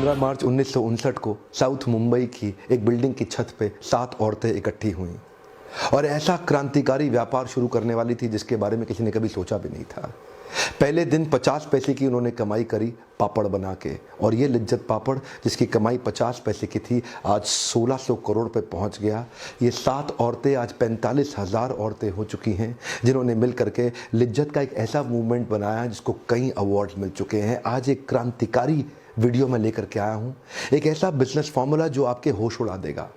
15 मार्च 1959 को साउथ मुंबई की एक बिल्डिंग की छत पे 7 औरतें इकट्ठी हुईं और ऐसा क्रांतिकारी व्यापार शुरू करने वाली थी जिसके बारे में किसी ने कभी सोचा भी नहीं था। पहले दिन 50 पैसे की उन्होंने कमाई करी पापड़ बना के, और ये लिज्जत पापड़ जिसकी कमाई 50 पैसे की थी आज 1600 करोड़ पे पहुंच गया। ये 7 औरतें आज 45,000 औरतें हो चुकी हैं जिन्होंने मिल करके लिज्जत का एक ऐसा मूवमेंट बनाया जिसको कई अवार्ड्स मिल चुके हैं। आज एक क्रांतिकारी वीडियो मैं लेकर के आया हूँ, एक ऐसा बिजनेस फॉर्मूला जो आपके होश उड़ा देगा।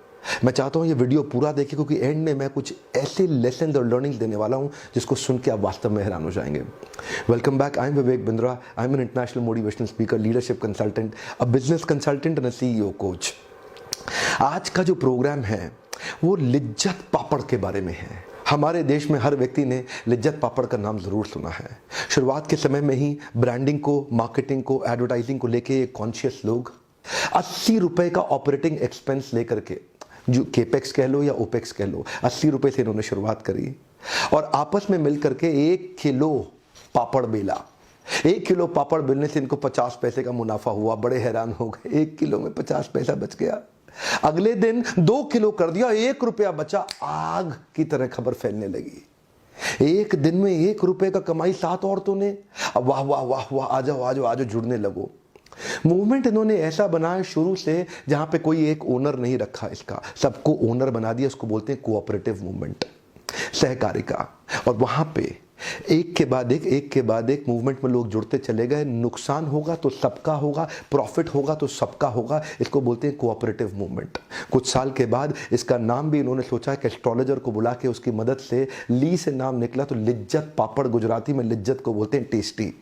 मैं चाहता हूँ ये वीडियो पूरा देखिए क्योंकि एंड में मैं कुछ ऐसे लेसन और लर्निंग देने वाला हूँ जिसको सुन के आप वास्तव में हैरान हो जाएंगे। Welcome back, I am Vivek Bindra. I am an international motivational speaker, leadership consultant, a business consultant and a CEO coach. आज का जो प्रोग्राम है वो लिज्जत पापड़ के बारे में है। हमारे देश में हर व्यक्ति ने लिज्जत पापड़ का नाम ज़रूर सुना है। शुरुआत के समय में ही ब्रांडिंग को, मार्केटिंग को, एडवर्टाइजिंग को लेके कॉन्शियस लोग 80 रुपए का ऑपरेटिंग एक्सपेंस लेकर के, जो केपेक्स कह लो या ओपेक्स कह लो, 80 रुपए से इन्होंने शुरुआत करी और आपस में मिल करके 1 किलो पापड़ बेला। 1 किलो पापड़ बेलने से इनको 50 पैसे का मुनाफा हुआ। बड़े हैरान हो गए, 1 किलो में 50 पैसा बच गया। अगले दिन 2 किलो कर दिया, 1 रुपया बचा। आग की तरह खबर फैलने लगी। एक दिन में 1 रुपए का कमाई 7 औरतों ने। अब वाह वाह वाह वाह, आ जाओ आ जाओ आ जाओ, जुड़ने लगो। मूवमेंट इन्होंने ऐसा बनाया शुरू से जहां पे कोई एक ओनर नहीं रखा, इसका सबको ओनर बना दिया। इसको बोलते हैं कोऑपरेटिव मूवमेंट, सहकारी का। और वहां पे एक के बाद एक मूवमेंट में लोग जुड़ते चले गए। नुकसान होगा तो सबका होगा, प्रॉफिट होगा तो सबका होगा। इसको बोलते हैं कोऑपरेटिव मूवमेंट। कुछ साल के बाद इसका नाम भी इन्होंने सोचा कि एस्ट्रोलॉजर को बुला के उसकी मदद से ली से नाम निकला तो लिज्जत पापड़। गुजराती में लिज्जत को बोलते हैं टेस्टी।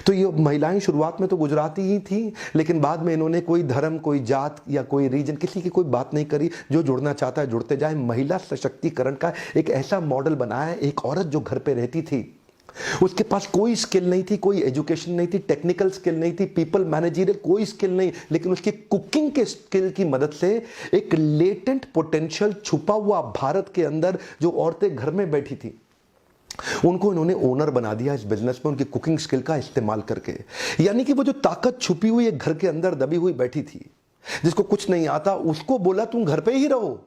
तो ये महिलाएं शुरुआत में तो गुजराती ही थी, लेकिन बाद में इन्होंने कोई धर्म, कोई जात या कोई रीजन, किसी की कोई बात नहीं करी। जो जुड़ना चाहता है जुड़ते जाए। महिला सशक्तिकरण का एक ऐसा मॉडल बनाया। एक औरत जो घर पे रहती थी, उसके पास कोई स्किल नहीं थी, कोई एजुकेशन नहीं थी, टेक्निकल स्किल नहीं थी, पीपल मैनेजरियल कोई स्किल नहीं, लेकिन उसकी कुकिंग के स्किल की मदद से एक लेटेंट पोटेंशियल छुपा हुआ भारत के अंदर, जो औरतें घर में बैठी थी, उनको इन्होंने ओनर बना दिया इस बिजनेस में, उनकी कुकिंग स्किल का इस्तेमाल करके। यानी कि वो जो ताकत छुपी हुई एक घर के अंदर दबी हुई बैठी थी, जिसको कुछ नहीं आता, उसको बोला तुम घर पे ही रहो।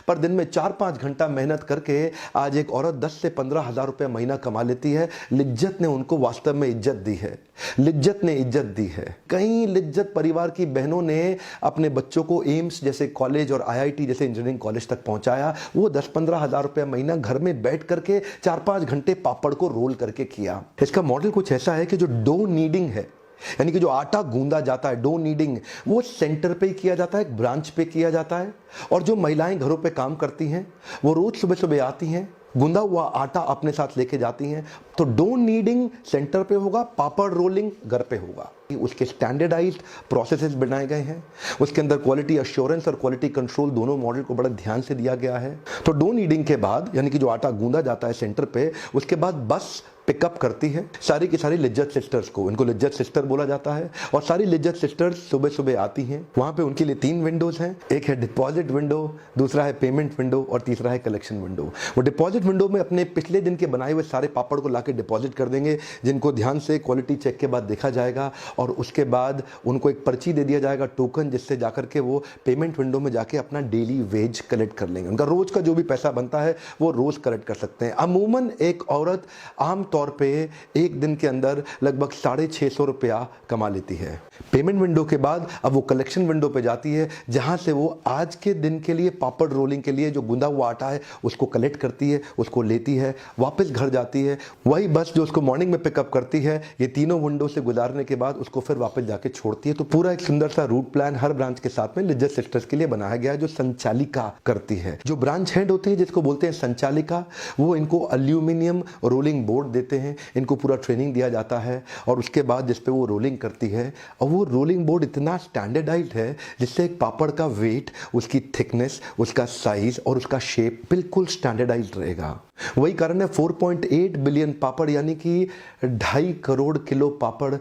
पर दिन में 4-5 घंटा मेहनत करके आज एक औरत 10 से 15 हजार रुपये महीना कमा लेती है। लिज्जत ने उनको वास्तव में इज्जत दी है। लिज्जत ने इज्जत दी है। कई लिज्जत परिवार की बहनों ने अपने बच्चों को एम्स जैसे कॉलेज और IIT जैसे इंजीनियरिंग कॉलेज तक पहुंचाया। वो 10-15 हजार रुपये महीना घर में बैठ करके 4-5 घंटे पापड़ को रोल करके किया। इसका मॉडल कुछ ऐसा है कि जो डो नीडिंग है, यानी कि जो आटा गूंदा जाता है, डो नीडिंग, वो सेंटर पे ही किया जाता है, एक ब्रांच पे किया जाता है। और जो महिलाएं घरों पे काम करती हैं वो रोज सुबह सुबह आती हैं, गूंदा हुआ आटा अपने साथ लेके जाती हैं। तो डो नीडिंग सेंटर पे होगा, पापड़ रोलिंग घर पे होगा। उसके स्टैंडर्डाइज्ड प्रोसेसेस बनाए गए हैं। उसके अंदर क्वालिटी अश्योरेंस और क्वालिटी कंट्रोल दोनों मॉडल को बड़ा ध्यान से दिया गया है। तो डो नीडिंग के बाद, यानी कि जो आटा गूंदा जाता है सेंटर पे, उसके बाद बस पिकअप करती है सारी की सारी लिज्जत सिस्टर्स को। इनको लिज्जत सिस्टर बोला जाता है। और सारी लिज्जत सिस्टर्स सुबह सुबह आती हैं। वहां पे उनके लिए 3 विंडोज हैं। एक है डिपॉजिट विंडो, दूसरा है पेमेंट विंडो और तीसरा है कलेक्शन विंडो। वो डिपॉजिट विंडो में अपने पिछले दिन के बनाए हुए सारे पापड़ को लाके डिपॉजिट कर देंगे, जिनको ध्यान से क्वालिटी चेक के बाद देखा जाएगा। और उसके बाद उनको एक पर्ची दे दिया जाएगा, टोकन, जिससे जाकर के वो पेमेंट विंडो में जाके अपना डेली वेज कलेक्ट कर लेंगे। उनका रोज का जो भी पैसा बनता है वो रोज कलेक्ट कर सकते हैं। अमूमन एक औरत आमतौर पे एक दिन के अंदर लगभग 650 रुपया कमा लेती है। पेमेंट विंडो के बाद अब वो कलेक्शन विंडो पे जाती है, जहां से वो आज के दिन के लिए पापड़ रोलिंग के लिए जो गुंदा हुआ आटा है उसको कलेक्ट करती है, उसको लेती है, वापस घर जाती है। वही बस जो उसको मॉर्निंग में पिकअप करती है, ये तीनों विंडो से गुजारने के बाद उसको फिर वापस जाके छोड़ती है। तो पूरा एक सुंदर सा रूट प्लान हर ब्रांच के साथ में लिज्जत सिस्टर्स के लिए बनाया गया है, जो संचालिका करती है। जो ब्रांच हेड होती है, जिसको बोलते हैं संचालिका, वो इनको एल्यूमिनियम रोलिंग बोर्ड देते हैं। इनको पूरा ट्रेनिंग दिया जाता है और उसके बाद जिस पे वो रोलिंग करती है, और वो रोलिंग बोर्ड इतना स्टैंडर्डाइज्ड है जिससे एक पापड़ का वेट, उसकी थिकनेस, उसका साइज और उसका शेप बिल्कुल स्टैंडर्डाइज्ड रहेगा। वही कारण है 4.8 बिलियन पापड़, यानी कि 2.5 करोड़ किलो पापड़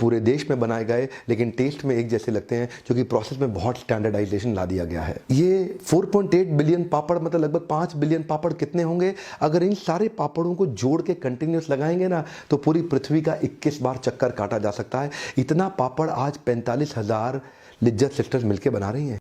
पूरे देश में बनाए गए, लेकिन टेस्ट में एक जैसे लगते हैं, क्योंकि प्रोसेस में बहुत स्टैंडर्डाइजेशन ला दिया गया है। ये 4.8 बिलियन पापड़ मतलब लगभग 5 बिलियन पापड़ कितने होंगे? अगर इन सारे पापड़ों को जोड़ के कंटिन्यूस लगाएंगे ना, तो पूरी पृथ्वी का 21 बार चक्कर काटा जा सकता है। इतना पापड़ आज 45,000 लिज्जत सिस्टर्स मिलके बना रही हैं।